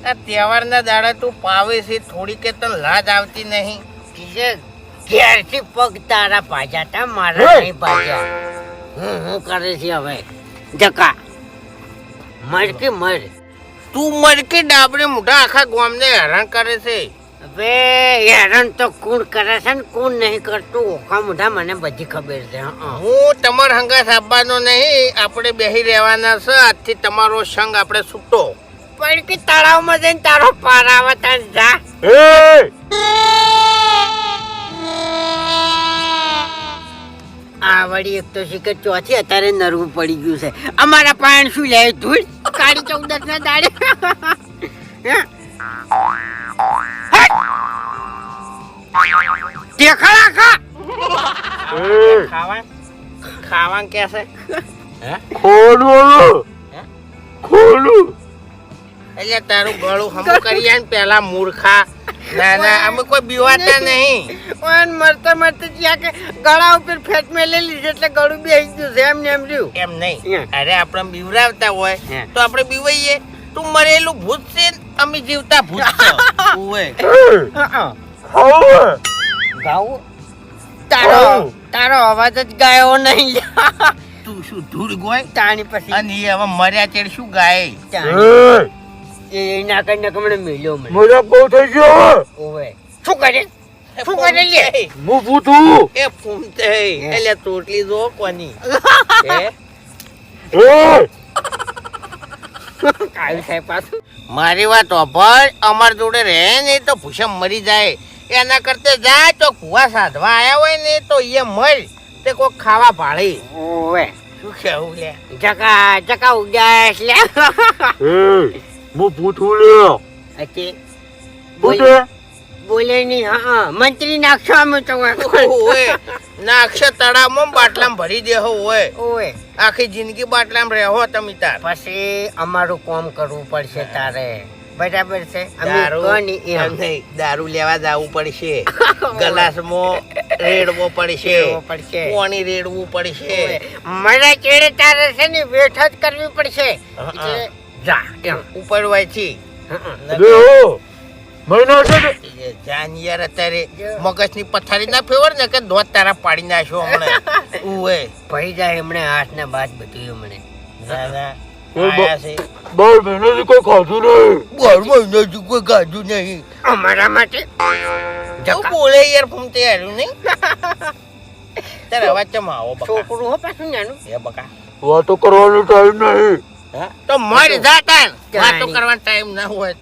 આ તહેવારના દાડા તું પાવે છે થોડી કે તને લાજ આવતી નહીં. ઘેરથી પગ તારા પાજા તા મારા નહીં પાજા. હું કરે છે હવે જકા મર કે મર. તું મરકી ડાબરે મોઢા આખા ગામને હેરાન કરે છે. હવે હેરાન તો કોણ કરે છે ને કોણ નહીં કરતું ઓખા મોઢા મને બધી ખબર છે. હું તમારા હંગાસ આપવાનો નહીં, આપણે બેહી રહેવાના છે. આજથી તમારો સંગ આપણે છૂટો. પણ કે તળાવમાં જઈને તારો પાર આવે તાર જા. આ વળી એક તો શીખર ચોથી અત્યારે નરવું પડી ગયું છે. અમારા પાણ શું લે ધૂળ કાળી 14 ના દાડે. દેખાડા ખા ખાવા ખાવા કે છે ખોલું એટલે તારું ગળું હમું કરી આય ને પેલા મૂર્ખા. ના ના અમે કોઈ બીવાતા નહીં. ઓન મરતા મરતા જ્યાં કે ગળા ઉપર ફેટ મેલી લીધી એટલે ગળું બેસી ગયું છે એમ ને એમ રહ્યું. એમ નહીં, અરે આપણે બીવરાવતા હોય તો આપણે બીવાઈએ. તું મરેલું ભૂત છે ને અમે જીવતા ભૂત છે. ગાવું તારો અવાજ જ ગાયો નહીં. તું શું ધૂળ ગોય તાણી પછી અને એ હવે મર્યા ચેડ શું ગાય? એ ના કરીને કમણે મિલ્યો મને. મજા બહુ થઈ ગયો. ઓવે શું કરે શું કરે લે હું પૂછું એ ફૂમતે એટલે તોટલી જો કોની કાયું થાય પાછું. મારી વાત ઓભળ, અમાર જોડે રહે ને તો ભૂસમ મરી જાય. એના કરતા જા તો કુવા સાધવા આયા હોય ને તો એ મર તે કોઈ ખાવા ભાળી. ઓવે શું કેવું લે? જકા ઉગ્યા એટલે હું પૂછું લ્યો અચ્છે પૂછે બોલે નહીં. હા મંત્રી નાખશો અમે તો ઓય નાક્ષ તળાવમાં બાટલામાં ભરી દેહો હોય. ઓવે આખી જિંદગી બાટલામાં રહેવો તમે તાર. પછી અમારું કામ કરવું પડશે તારે બરાબર છે. અમે દારૂ કોની એમ નહીં, દારૂ લેવા જવું પડશે. ગલાસમાં રેડવો પડશે, પાણી રેડવું પડશે. મારા ચેડે તારે છે ને વેઠ જ કરવી પડશે. એટલે જા એમ ઉપરવાયથી દેહો મહિનો છે ને જાન યાર અત્યારે મગજની પથારી ના ફેવર ને કે દોત તારા પાડી નાખ્યો હમણાં. ઉવે ભાઈ જાય એમણે હાથ ને બાદ બધું એમણે ના ના કોઈ આયા છે. 12 મહિનાથી કોઈ ખાધું નહીં. 12 મહિનાથી કોઈ ગાધું નહીં. અમારા માટે તું બોલે યાર ફૂમતે હાર્યું નહીં. તારે અવાજ ચમ આવો બકા? છોકરું હો પાછું નાનું. એ બકા વાતો કરવાનો ટાઈમ નહીં. તો મર જા તાન. વાતો કરવાનો ટાઈમ ના હોય